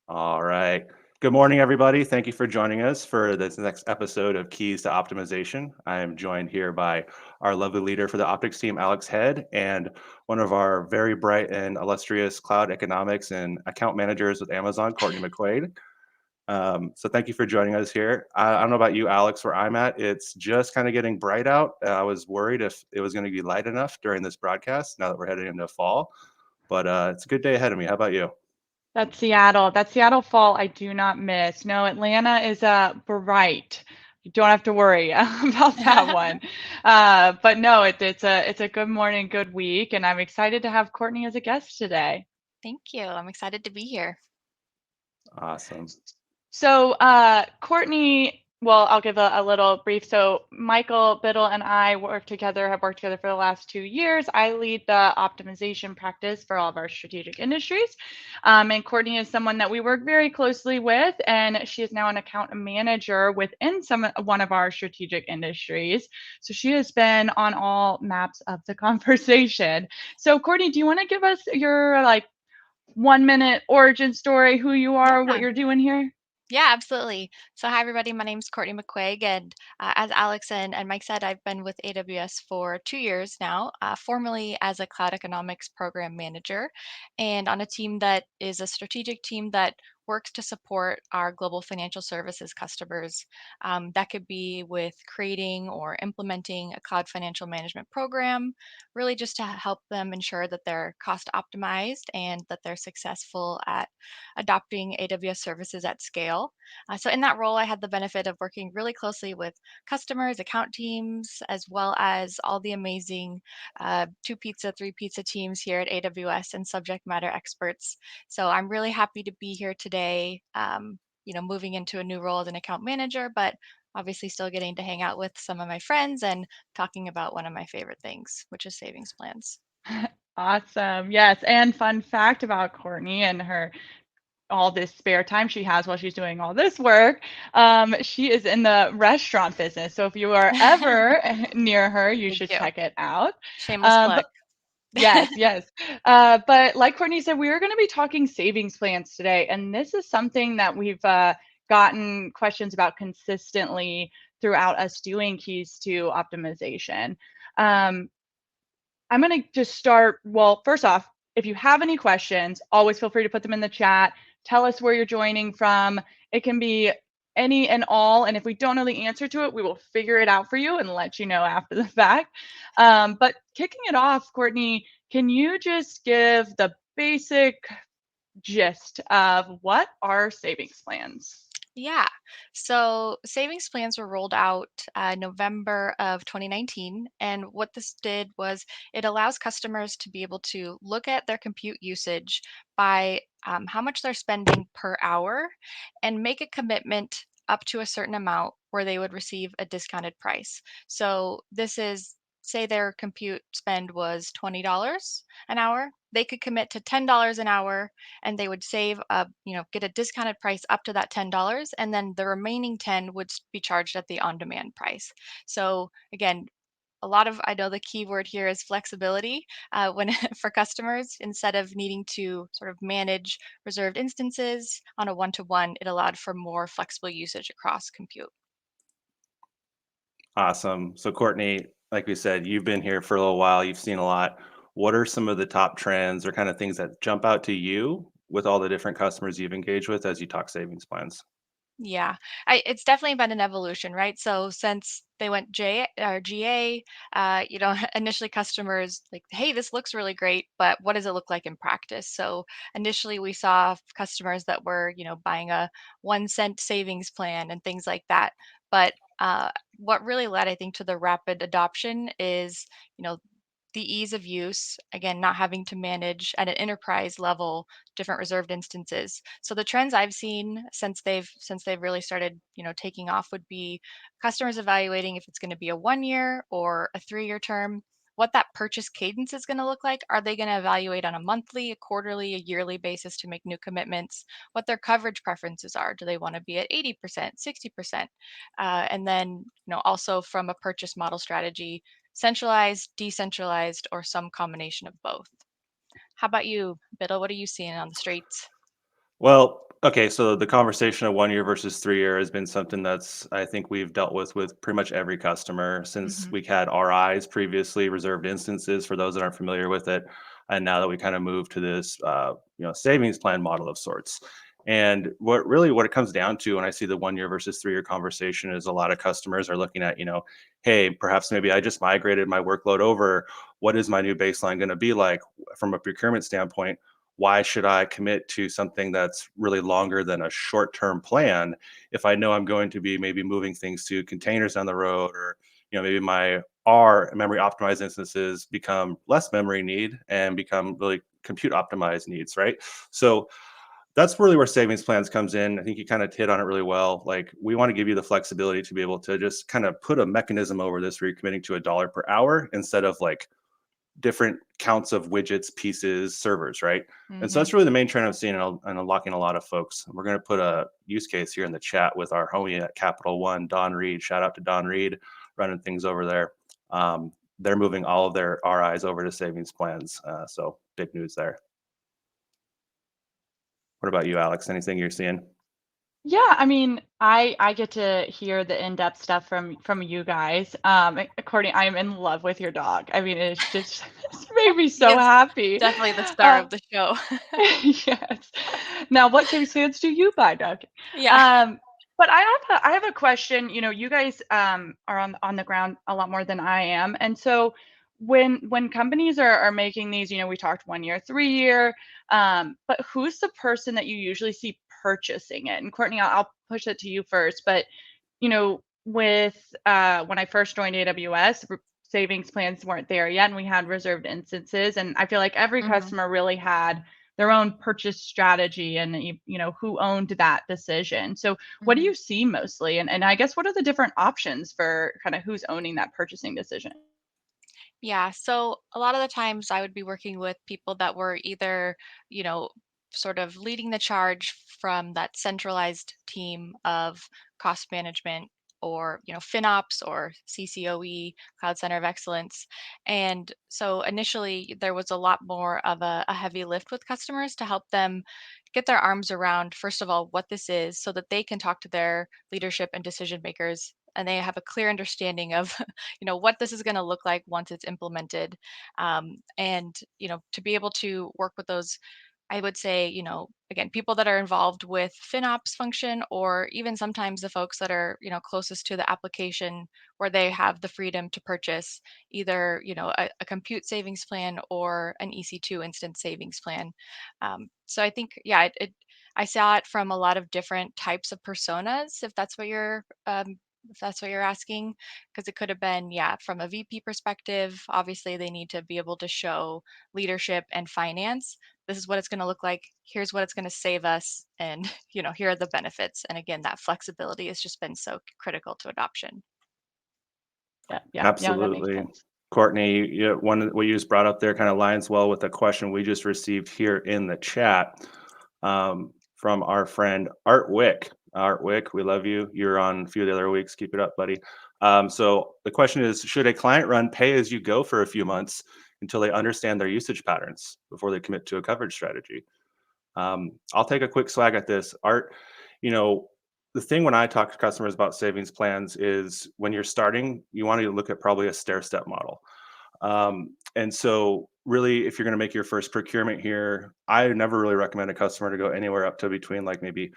All right. Good morning, everybody. Thank you for joining us for this next episode of Keys to Optimization. I am joined here by our lovely leader for the optics team, Alex Head, and one of our very bright and illustrious cloud economics and account managers with Amazon, Courtney McQuaid. So thank you for joining us here. I don't know about you, Alex, where I'm at. It's just kind of getting bright out. I was worried if it was going to be light enough during this broadcast now that we're heading into fall, but it's a good day ahead of me. How about you? That's Seattle. That Seattle fall I do not miss. No, Atlanta is bright. You don't have to worry about that one. But no, it's a good morning, good week, and I'm excited to have Courtney as a guest today. Thank you. I'm excited to be here. Awesome. So, Courtney, well, I'll give a little brief. So, Michael Biddle and I have worked together for the last 2 years. I lead the optimization practice for all of our strategic industries. And Courtney is someone that we work very closely with, and she is now an account manager within one of our strategic industries. So, she has been on all maps of the conversation. So, Courtney, do you want to give us your 1 minute origin story, who you are, what Yeah. you're doing here? Yeah, absolutely. So, hi, everybody. My name's Courtney McQuaig. And as Alex and Mike said, I've been with AWS for 2 years now, formerly as a cloud economics program manager, and on a team that is a strategic team that works to support our global financial services customers. That could be with creating or implementing a cloud financial management program, really just to help them ensure that they're cost optimized and that they're successful at adopting AWS services at scale. So, in that role, I had the benefit of working really closely with customers, account teams, as well as all the amazing two pizza, three pizza teams here at AWS and subject matter experts. So, I'm really happy to be here today. Moving into a new role as an account manager, but obviously still getting to hang out with some of my friends and talking about one of my favorite things, which is savings plans. Awesome. Yes. And fun fact about Courtney and her all this spare time she has while she's doing all this work, she is in the restaurant business. So if you are ever near her, you Thank should you. check it out. Shameless plug. But yes, yes. But like Courtney said, we are going to be talking savings plans today. And this is something that we've gotten questions about consistently throughout us doing keys to optimization. Um, I'm going to just start. Well, first off, if you have any questions, always feel free to put them in the chat. Tell us where you're joining from. It can be any and all. And if we don't know the answer to it, we will figure it out for you and let you know after the fact. But kicking it off, Courtney, can you just give the basic gist of what are savings plans? Yeah. So savings plans were rolled out November of 2019. And what this did was it allows customers to be able to look at their compute usage by how much they're spending per hour and make a commitment up to a certain amount where they would receive a discounted price. So this is, say their compute spend was $20 an hour. They could commit to $10 an hour and they would save get a discounted price up to that $10, and then the remaining 10 would be charged at the on-demand price. So again, a lot of, I know the key word here is flexibility when for customers. Instead of needing to sort of manage reserved instances on a one-to-one, it allowed for more flexible usage across compute. Awesome. So, Courtney, like we said, you've been here for a little while. You've seen a lot. What are some of the top trends or kind of things that jump out to you with all the different customers you've engaged with as you talk savings plans? Yeah, it's definitely been an evolution, right? So since they went J or GA, initially customers like, hey, this looks really great, but what does it look like in practice? So initially we saw customers that were, buying a 1 cent savings plan and things like that. But what really led, I think, to the rapid adoption is, you know, the ease of use, again, not having to manage at an enterprise level different reserved instances. So the trends I've seen since they've really started, taking off would be customers evaluating if it's going to be a 1 year or a 3 year term, what that purchase cadence is going to look like. Are they going to evaluate on a monthly, a quarterly, a yearly basis to make new commitments? What their coverage preferences are? Do they want to be at 80%, 60%? And then, also from a purchase model strategy, centralized, decentralized, or some combination of both. How about you, Biddle? What are you seeing on the streets? Well, Okay, so the conversation of 1 year versus 3 year has been something that's I think we've dealt with pretty much every customer since Hmm. we had RIs previously, reserved instances for those that aren't familiar with it, and now that we kind of moved to this savings plan model of sorts. And what it comes down to when I see the 1 year versus 3 year conversation is a lot of customers are looking at, hey, perhaps maybe I just migrated my workload over. What is my new baseline going to be like from a procurement standpoint? Why should I commit to something that's really longer than a short term plan if I know I'm going to be maybe moving things to containers down the road, or maybe my R memory optimized instances become less memory need and become really compute optimized needs, right? So that's really where savings plans comes in. I think you kind of hit on it really well. Like, we want to give you the flexibility to be able to just kind of put a mechanism over this where you're committing to $1 per hour instead of like different counts of widgets, pieces, servers, right? And so Hmm. that's really the main trend I'm seeing and unlocking a lot of folks. We're going to put a use case here in the chat with our homie at Capital One, Don Reed. Shout out to Don Reed running things over there. They're moving all of their RIs over to savings plans. So big news there. What about you, Alex? Anything you're seeing? Yeah, I mean, I get to hear the in-depth stuff from you guys. Courtney, I am in love with your dog. I mean, it's just it's made me He so is happy. definitely the star Uh, of the show. yes. Now, what savings plans do you buy, Doug? Yeah. Um, but I have a question. You guys are on the ground a lot more than I am, and so when companies are making these, we talked 1 year, 3 year, but who's the person that you usually see purchasing it? And Courtney, I'll push it to you first, but with when I first joined AWS, savings plans weren't there yet, and we had reserved instances, and I feel like every Hmm. customer really had their own purchase strategy and who owned that decision. So what do Hmm. you see mostly? And I guess what are the different options for kind of who's owning that purchasing decision? Yeah, so a lot of the times I would be working with people that were either, you know, sort of leading the charge from that centralized team of cost management or, FinOps or CCOE, Cloud Center of Excellence. And so initially there was a lot more of a heavy lift with customers to help them get their arms around, first of all, what this is so that they can talk to their leadership and decision makers and they have a clear understanding of what this is going to look like once it's implemented, and to be able to work with those, I would say, again, people that are involved with FinOps function, or even sometimes the folks that are, closest to the application where they have the freedom to purchase either, a compute savings plan or an EC2 instance savings plan. So I think, yeah, I saw it from a lot of different types of personas, if that's what you're asking, because it could have been, yeah, from a VP perspective, obviously they need to be able to show leadership and finance. This is what it's going to look like. Here's what it's going to save us. And, here are the benefits. And again, that flexibility has just been so critical to adoption. Yeah, yeah, yeah, that makes Absolutely. sense. Courtney, what you just brought up there kind of lines well with the question we just received here in the chat, from our friend Art Wick. Art Wick, we love you. You're on a few of the other weeks. Keep it up, buddy. So the question is, should a client run pay as you go for a few months until they understand their usage patterns before they commit to a coverage strategy? I'll take a quick swag at this. Art, you know, the thing when I talk to customers about savings plans is when you're starting, you want to look at probably a stair step model. And so, really, if you're going to make your first procurement here, I never really recommend a customer to go anywhere up to between like maybe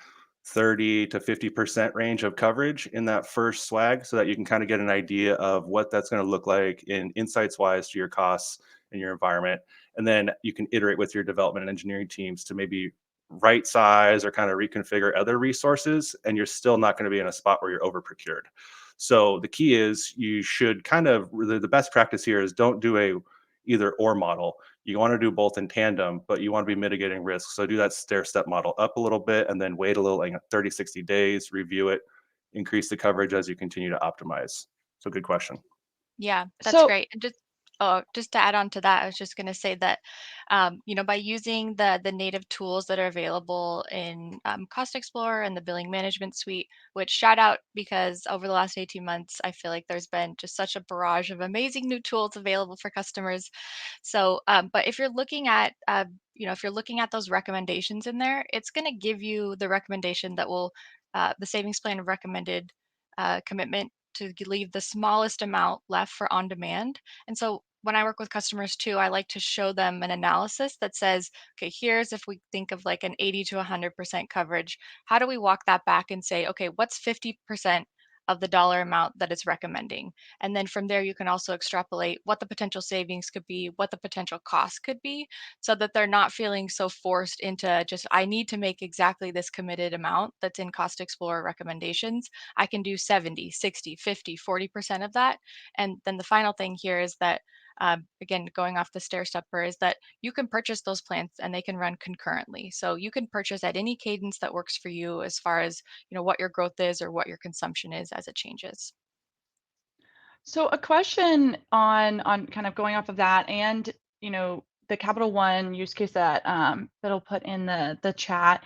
30 to 50% range of coverage in that first swag so that you can kind of get an idea of what that's going to look like in insights wise to your costs and your environment. And then you can iterate with your development and engineering teams to maybe right size or kind of reconfigure other resources. And you're still not going to be in a spot where you're over procured. So the key is you should kind of the best practice here is don't do a either or model. You want to do both in tandem, but you want to be mitigating risk. So do that stair step model up a little bit and then wait a little, like 30, 60 days, review it, increase the coverage as you continue to optimize. So good question. Yeah, that's So great. And just Oh, just to add on to that, I was just going to say that, by using the native tools that are available in Cost Explorer and the Billing Management Suite, which shout out because over the last 18 months, I feel like there's been just such a barrage of amazing new tools available for customers. So, but if you're looking at those recommendations in there, it's going to give you the recommendation that will, the savings plan recommended commitment to leave the smallest amount left for on demand. And so when I work with customers too, I like to show them an analysis that says, okay, here's if we think of like an 80 to 100% coverage, how do we walk that back and say, okay, what's 50% of the dollar amount that it's recommending? And then from there, you can also extrapolate what the potential savings could be, what the potential cost could be, so that they're not feeling so forced into just, I need to make exactly this committed amount that's in Cost Explorer recommendations. I can do 70, 60, 50, 40% of that. And then the final thing here is that again, going off the stair stepper, is that you can purchase those plans and they can run concurrently. So you can purchase at any cadence that works for you as far as what your growth is or what your consumption is as it changes. So a question on kind of going off of that and the Capital One use case that that'll put in the chat.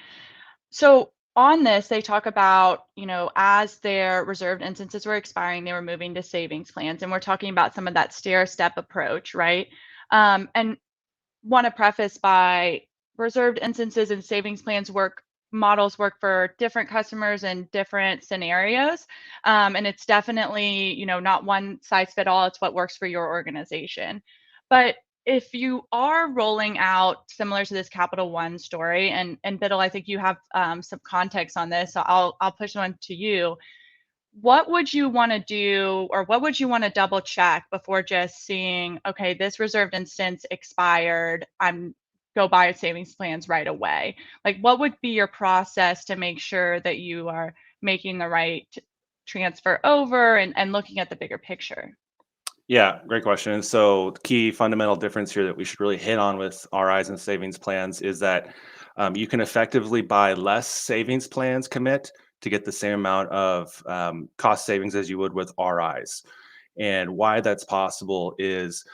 So on this, they talk about, as their reserved instances were expiring, they were moving to savings plans. And we're talking about some of that stair step approach, right? And want to preface by reserved instances and savings plans models work for different customers and different scenarios. And it's definitely, not one size fit all. It's what works for your organization. But if you are rolling out similar to this Capital One story, and Biddle, I think you have some context on this, so I'll push one to you. What would you want to do, or what would you want to double check before just seeing, okay, this reserved instance expired, I'm go buy savings plans right away? Like, what would be your process to make sure that you are making the right transfer over and looking at the bigger picture? Yeah, great question. So, the key fundamental difference here that we should really hit on with RIs and savings plans is that you can effectively buy less savings plans commit to get the same amount of cost savings as you would with RIs. And why that's possible is,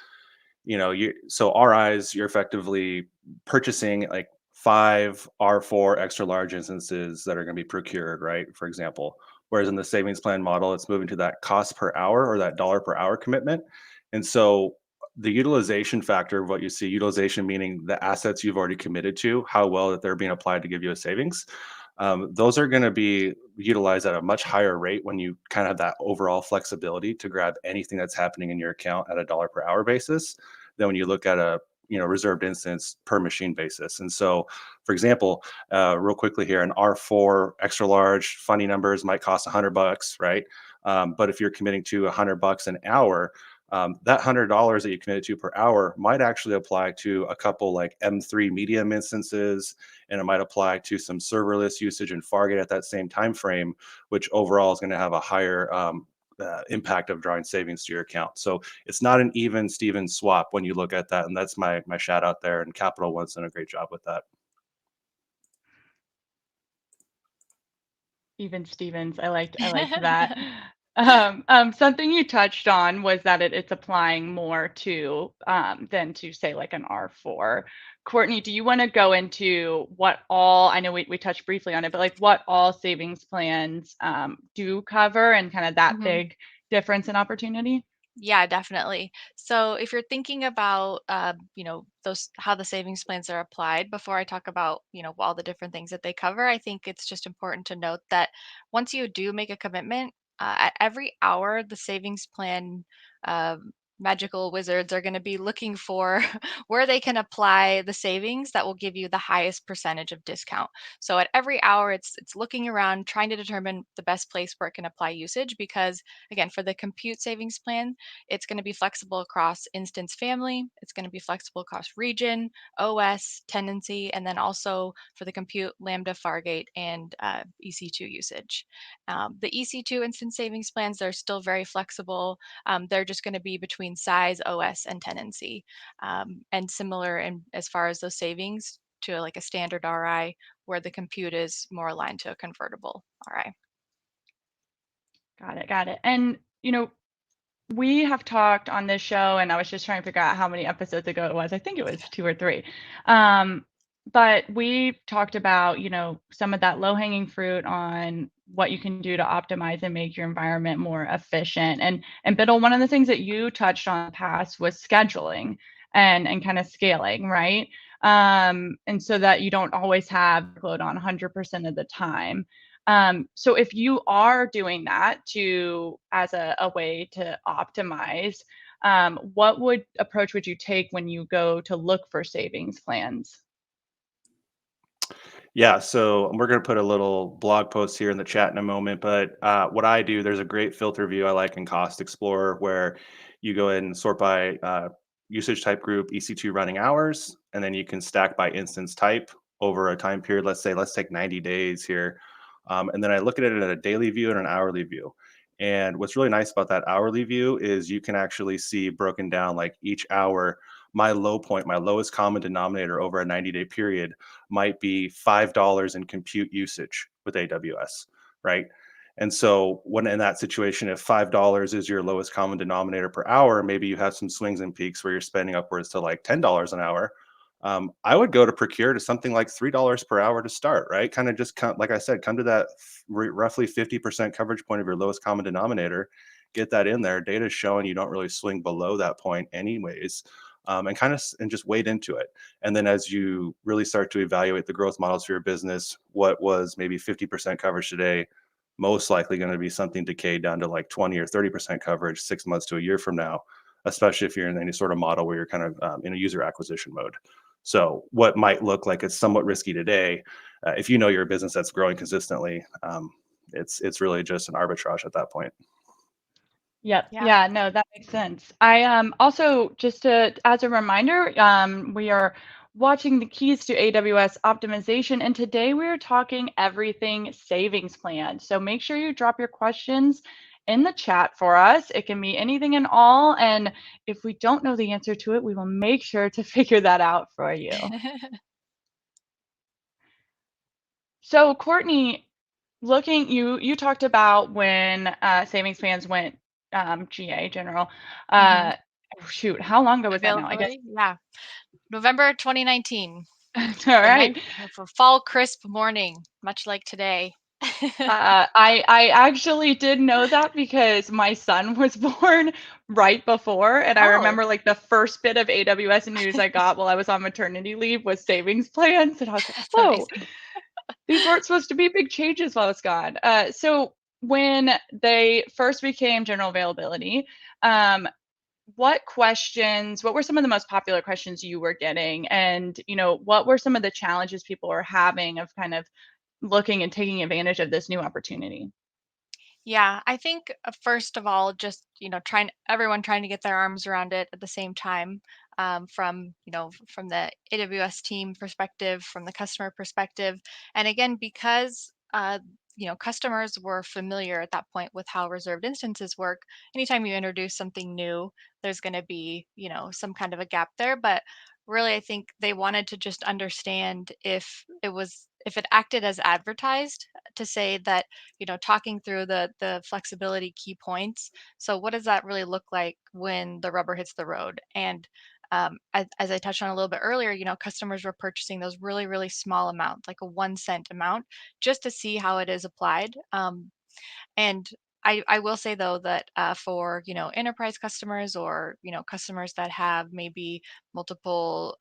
RIs, you're effectively purchasing like 5 R4 extra large instances that are going to be procured, right? For example. Whereas in the savings plan model, it's moving to that cost per hour or that dollar per hour commitment. And so the utilization factor of what you see, utilization meaning the assets you've already committed to, how well that they're being applied to give you a savings, those are going to be utilized at a much higher rate when you kind of have that overall flexibility to grab anything that's happening in your account at a dollar per hour basis than when you look at a reserved instance per machine basis. And so, for example, real quickly here, an R4 extra large, funny numbers might cost $100, right? But if you're committing to $100 an hour, that $100 that you committed to per hour might actually apply to a couple like M3 medium instances, and it might apply to some serverless usage in Fargate at that same time frame, which overall is going to have a higher impact of drawing savings to your account. So it's not an even Steven swap when you look at that, and that's my shout out there. And Capital One's done a great job with that. Even Stevens, I liked that. Something you touched on was that it's applying more to than to say like an R4. Courtney, do you want to go into what all, I know we touched briefly on it, but like what all savings plans do cover and kind of that Mhm. big difference in opportunity? Yeah, definitely. So if you're thinking about, those how the savings plans are applied, before I talk about, all the different things that they cover, I think it's just important to note that once you do make a commitment, at every hour, the savings plan magical wizards are going to be looking for where they can apply the savings that will give you the highest percentage of discount. So at every hour, it's looking around, trying to determine the best place where it can apply usage, because again, for the compute savings plan, it's going to be flexible across instance family. It's going to be flexible across region, OS, tenancy, and then also for the compute, Lambda, Fargate, and EC2 usage. The EC2 instance savings plans, they're still very flexible. They're just going to be between size, OS, and tenancy, and similar in as far as those savings to like a standard RI, where the compute is more aligned to a convertible RI. Got it. And we have talked on this show, and I was just trying to figure out how many episodes ago it was. I think it was 2 or 3. Um, but we talked about, some of that low-hanging fruit on what you can do to optimize and make your environment more efficient. And Biddle, one of the things that you touched on in the past was scheduling and kind of scaling, right? And so that you don't always have load on 100% of the time. So if you are doing that as a way to optimize, what approach would you take when you go to look for savings plans? Yeah, so we're going to put a little blog post here in the chat in a moment. But what I do, there's a great filter view I like in Cost Explorer where you go ahead and sort by usage type group, EC2 running hours, and then you can stack by instance type over a time period. Let's take 90 days here. And then I look at it at a daily view and an hourly view. And what's really nice about that hourly view is you can actually see broken down like each hour, my low point, my lowest common denominator over a 90-day period might be $5 in compute usage with AWS, right? And so when in that situation, if $5 is your lowest common denominator per hour, maybe you have some swings and peaks where you're spending upwards to like $10 an hour. I would go to procure to something like $3 per hour to start, right? Kind of just come, like I said, come to that roughly 50% coverage point of your lowest common denominator, get that in there. Data is showing you don't really swing below that point anyways. And just wade into it. And then as you really start to evaluate the growth models for your business, what was maybe 50% coverage today, most likely going to be something decayed down to like 20 or 30% coverage 6 months to a year from now, especially if you're in any sort of model where you're kind of in a user acquisition mode. So what might look like it's somewhat risky today, if you know you're a business that's growing consistently, it's really just an arbitrage at that point. Yep. Yeah. Yeah, no, that makes sense. I also just to as a reminder, we are watching the keys to AWS optimization, and today we are talking everything savings plan. So make sure you drop your questions in the chat for us. It can be anything and all, and if we don't know the answer to it, we will make sure to figure that out for you. So Courtney, you talked about when savings plans went GA general. hmm Uh, shoot, how long ago was that now? I guess. Availability, yeah. November 2019. All The right. night for fall crisp morning, much like today. I actually did know that because my son was born right before, and I Oh, remember like the first bit of AWS news I got while I was on maternity leave was savings plans, and I was like, that's whoa, amazing. these weren't supposed to be big changes while I was gone. So when they first became general availability, um, what were some of the most popular questions you were getting? And, what were some of the challenges people were having of kind of looking and taking advantage of this new opportunity? Yeah, I think first of all, just trying everyone trying to get their arms around it at the same time, from from the AWS team perspective, from the customer perspective, and again because customers were familiar at that point with how reserved instances work. Anytime you introduce something new, there's going to be some kind of a gap there, but really I think they wanted to just understand if it acted as advertised, to say that talking through the flexibility key points. So what does that really look like when the rubber hits the road? And as I touched on a little bit earlier, customers were purchasing those really, really small amounts, like a 1 cent amount, just to see how it is applied. And I will say though that for enterprise customers, or customers that have maybe multiple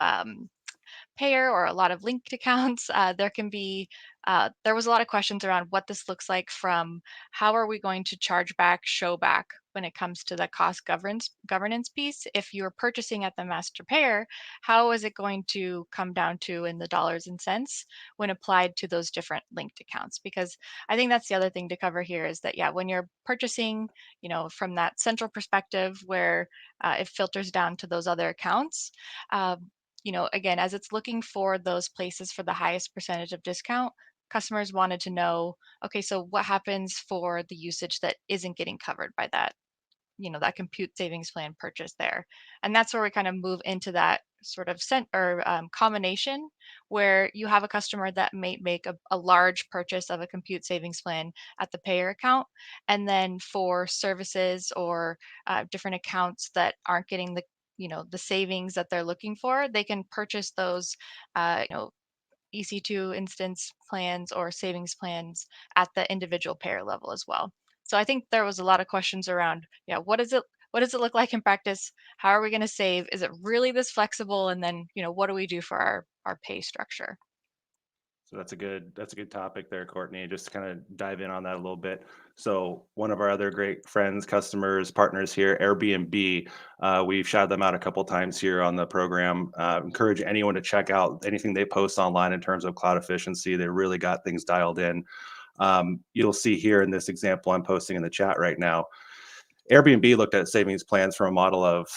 payer or a lot of linked accounts, there was a lot of questions around what this looks like, from how are we going to charge back, show back when it comes to the cost governance piece. If you're purchasing at the master payer, how is it going to come down to in the dollars and cents when applied to those different linked accounts? Because I think that's the other thing to cover here, is that yeah, when you're purchasing, from that central perspective where it filters down to those other accounts, again, as it's looking for those places for the highest percentage of discount, customers wanted to know, okay, so what happens for the usage that isn't getting covered by that compute savings plan purchase there? And that's where we kind of move into that sort of combination where you have a customer that may make a large purchase of a compute savings plan at the payer account, and then for services or different accounts that aren't getting the savings that they're looking for, they can purchase those EC2 instance plans or savings plans at the individual payer level as well. So I think there was a lot of questions around, yeah, what does it look like in practice? How are we going to save? Is it really this flexible? And then, what do we do for our pay structure? So that's a good topic there, Courtney. Just to kind of dive in on that a little bit. So one of our other great friends, customers, partners here, Airbnb, we've shouted them out a couple times here on the program. Encourage anyone to check out anything they post online in terms of cloud efficiency. They really got things dialed in. You'll see here in this example I'm posting in the chat right now. Airbnb looked at savings plans from a model of,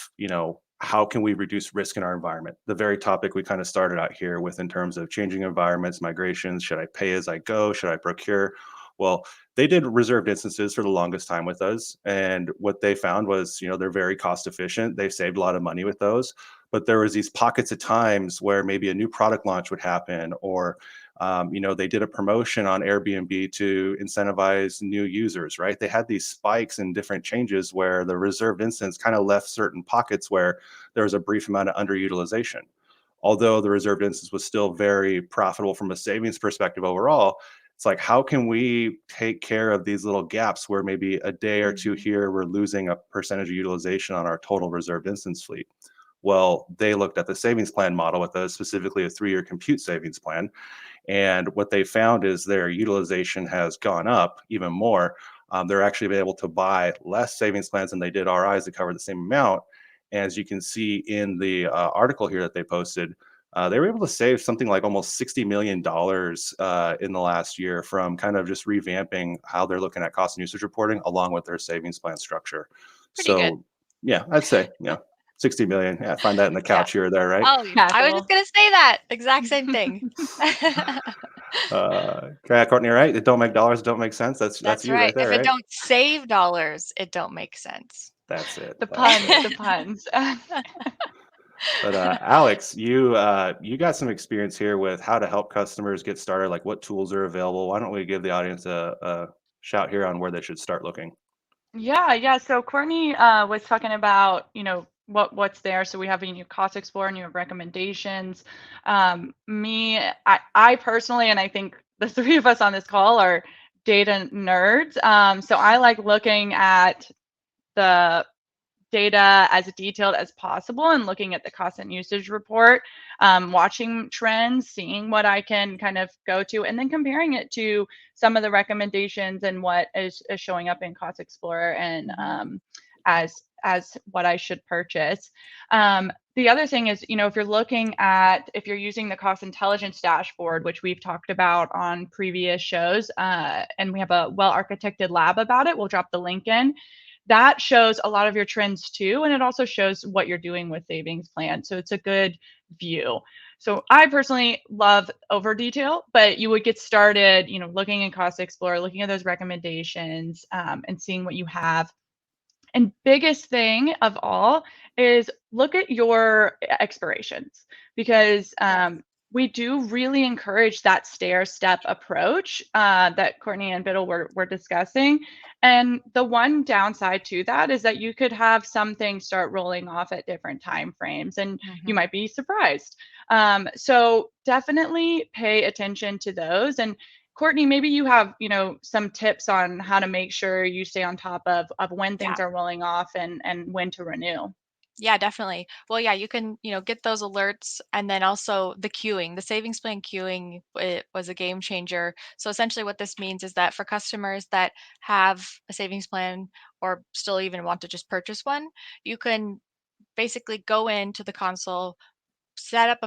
how can we reduce risk in our environment? The very topic we kind of started out here with in terms of changing environments, migrations. Should I pay as I go? Should I procure? Well, they did reserved instances for the longest time with us. And what they found was, they're very cost efficient. They saved a lot of money with those. But there was these pockets of times where maybe a new product launch would happen, or they did a promotion on Airbnb to incentivize new users, right? They had these spikes and different changes where the reserved instance kind of left certain pockets where there was a brief amount of underutilization. Although the reserved instance was still very profitable from a savings perspective overall, it's like, how can we take care of these little gaps where maybe a day or two Mhm. here, we're losing a percentage of utilization on our total reserved instance fleet? Well, they looked at the savings plan model with us, specifically a 3-year compute savings plan, and what they found is their utilization has gone up even more. They're actually able to buy less savings plans than they did RIs to cover the same amount. As you can see in the article here that they posted, they were able to save something like almost $60 million in the last year from kind of just revamping how they're looking at cost and usage reporting along with their savings plan structure. Pretty good. So, yeah, I'd say, 60 million. Yeah, find that in the Yeah. couch here or there, right? Oh, I was just Cackle. gonna say that exact same thing. Okay, Courtney, right? It don't make dollars, it don't make sense. That's That's you right. right there, If it right? don't save dollars, it don't make sense. That's it. The That's puns, it. the puns. But Alex, you got some experience here with how to help customers get started, like what tools are available. Why don't we give the audience a shout here on where they should start looking? Yeah, yeah. So Courtney was talking about, what's there. So we have a new cost explorer and you have recommendations. I personally, and I think the three of us on this call are data nerds. So I like looking at the data as detailed as possible and looking at the cost and usage report, watching trends, seeing what I can kind of go to, and then comparing it to some of the recommendations and what is showing up in Cost Explorer and Mhm. as what I should purchase. The other thing is, if you're using the cost intelligence dashboard, which we've talked about on previous shows, and we have a well architected lab about it, we'll drop the link in. That shows a lot of your trends too, and it also shows what you're doing with savings plans. So it's a good view. So I personally love over detail, but you would get started, looking in Cost Explorer, looking at those recommendations, and seeing what you have. And biggest thing of all is look at your expirations, because Yes. we do really encourage that stair step approach that Courtney and Biddle were discussing. And the one downside to that is that you could have some things start rolling off at different time frames and you Mhm. might be surprised. So definitely pay attention to those. And Courtney, maybe you have, some tips on how to make sure you stay on top of when Yeah. things are rolling off and when to renew. Yeah, definitely. Well, yeah, you can, get those alerts, and then also the queuing. The savings plan queuing, it was a game changer. So essentially what this means is that for customers that have a savings plan or still even want to just purchase one, you can basically go into the console, set up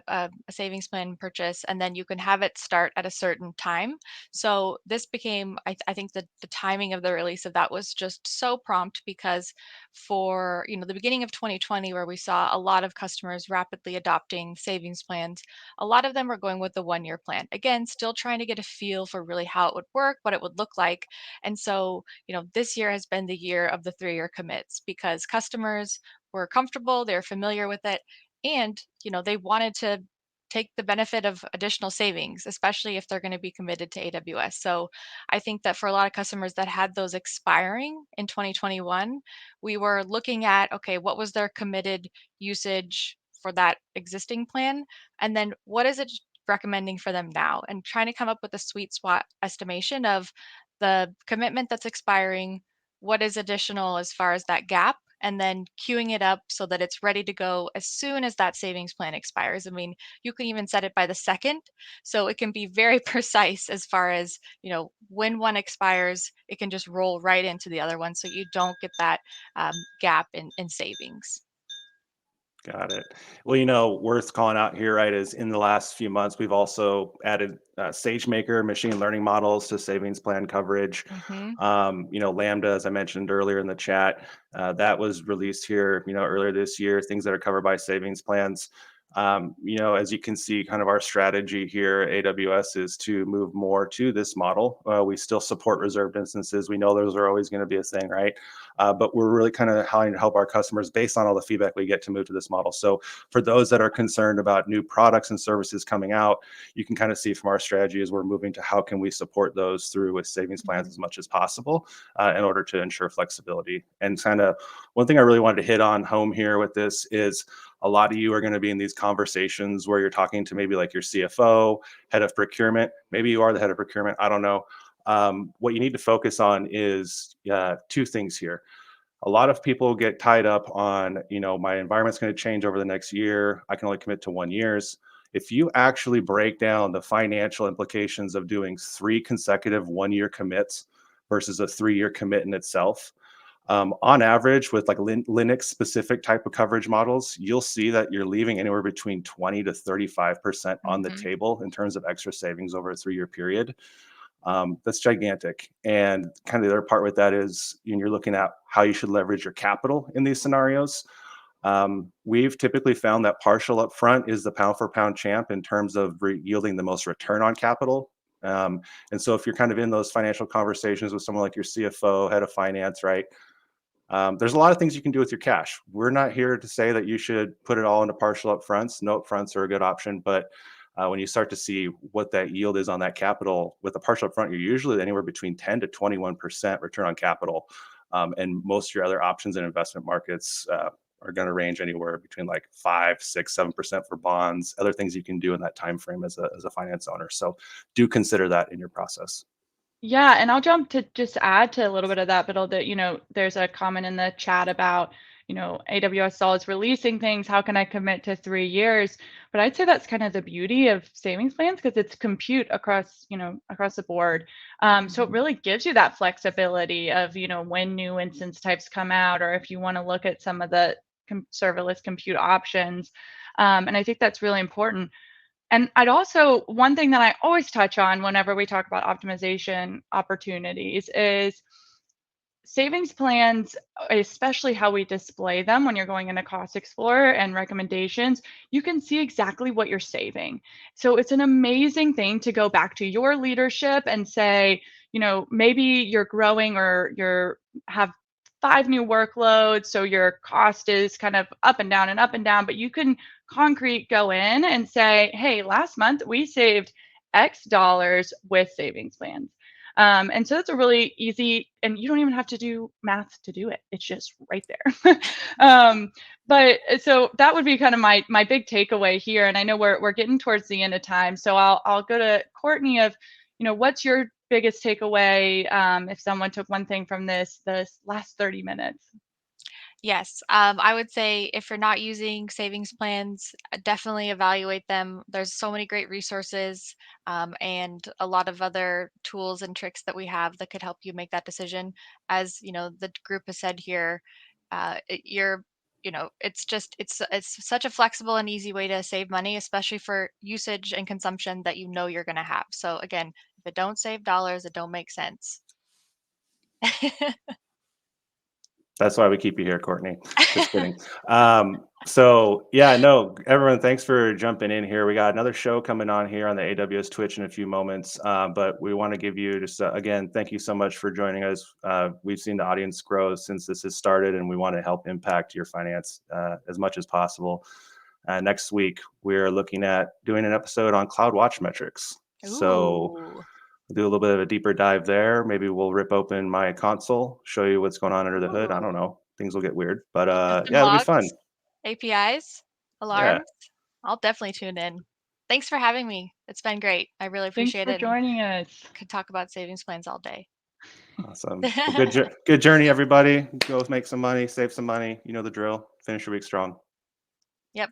a savings plan purchase, and then you can have it start at a certain time. So this became, I think that the timing of the release of that was just so prompt, because for the beginning of 2020, where we saw a lot of customers rapidly adopting savings plans, a lot of them were going with the 1-year plan, again still trying to get a feel for really how it would work, what it would look like. And so this year has been the year of the 3-year commits, because customers were comfortable, they're familiar with it, and they wanted to take the benefit of additional savings, especially if they're going to be committed to AWS. So I think that for a lot of customers that had those expiring in 2021, we were looking at, okay, what was their committed usage for that existing plan? And then what is it recommending for them now? And trying to come up with a sweet spot estimation of the commitment that's expiring, what is additional as far as that gap, and then queuing it up so that it's ready to go as soon as that savings plan expires. I mean, you can even set it by the second, so it can be very precise as far as, when one expires, it can just roll right into the other one so you don't get that gap in savings. Got it. Well, worth calling out here, right, is in the last few months, we've also added SageMaker machine learning models to savings plan coverage. Hmm. Lambda, as I mentioned earlier in the chat, that was released here, earlier this year, things that are covered by savings plans. As you can see, kind of our strategy here at AWS is to move more to this model. We still support reserved instances. We know those are always going to be a thing, right? But we're really kind of trying to help our customers based on all the feedback we get to move to this model. So for those that are concerned about new products and services coming out, you can kind of see from our strategy as we're moving to how can we support those through with savings plans Hmm. as much as possible in order to ensure flexibility. And kind of one thing I really wanted to hit on home here with this is a lot of you are going to be in these conversations where you're talking to maybe like your CFO, head of procurement. Maybe you are the head of procurement. I don't know. What you need to focus on is two things here. A lot of people get tied up on, my environment's going to change over the next year. I can only commit to 1 years. If you actually break down the financial implications of doing 3 consecutive 1 year commits versus a 3 year commit in itself, on average, with like Linux specific type of coverage models, you'll see that you're leaving anywhere between 20 to 35% on the Hmm. table in terms of extra savings over a 3 year period. That's gigantic. And kind of the other part with that is you're looking at how you should leverage your capital in these scenarios. We've typically found that partial upfront is the pound for pound champ in terms of yielding the most return on capital. And so if you're kind of in those financial conversations with someone like your CFO, head of finance, right? There's a lot of things you can do with your cash. We're not here to say that you should put it all into partial upfronts. No upfronts are a good option, but when you start to see what that yield is on that capital with a partial upfront, you're usually anywhere between 10 to 21% return on capital. And most of your other options in investment markets are going to range anywhere between like 5, 6, 7% for bonds, other things you can do in that time frame as a finance owner. So do consider that in your process. Yeah, and I'll jump to just add to a little bit of that, but that, there's a comment in the chat about, AWS is releasing things. How can I commit to 3 years? But I'd say that's kind of the beauty of savings plans because it's compute across, across the board. So it really gives you that flexibility of, when new instance types come out, or if you want to look at some of the serverless compute options. And I think that's really important. And I'd also, one thing that I always touch on whenever we talk about optimization opportunities is savings plans, especially how we display them when you're going into Cost Explorer and recommendations, you can see exactly what you're saving. So it's an amazing thing to go back to your leadership and say, maybe you're growing or you're have 5 new workloads, so your cost is kind of up and down and up and down, but you can concrete go in and say, hey, last month we saved X dollars with savings plans. And so it's a really easy, and you don't even have to do math to do it. It's just right there. But so that would be kind of my big takeaway here. And I know we're getting towards the end of time, so I'll go to Courtney of, what's your biggest takeaway if someone took one thing from this last 30 minutes? Yes, I would say if you're not using savings plans, definitely evaluate them. There's so many great resources and a lot of other tools and tricks that we have that could help you make that decision. As the group has said here, you're, it's such a flexible and easy way to save money, especially for usage and consumption that you're going to have. So again, if it don't save dollars, it don't make sense. That's why we keep you here, Courtney. Just kidding. So yeah, no, everyone, thanks for jumping in here. We got another show coming on here on the AWS Twitch in a few moments, but we want to give you just again, thank you so much for joining us. We've seen the audience grow since this has started, and we want to help impact your finance as much as possible. Next week, we're looking at doing an episode on CloudWatch metrics. So Ooh. we'll do a little bit of a deeper dive there. Maybe we'll rip open my console, show you what's going on under the hood. I Ooh. don't know. Things will get weird, but Custom yeah, it'll be fun. logs, APIs, Yeah, alarms. I'll definitely tune in. Thanks for having me. It's been great. I really Thanks appreciate for it and joining us. could talk about savings plans all day. awesome. Well, good journey, everybody. Go make some money, save some money. You know the drill. Finish your week strong. Yep.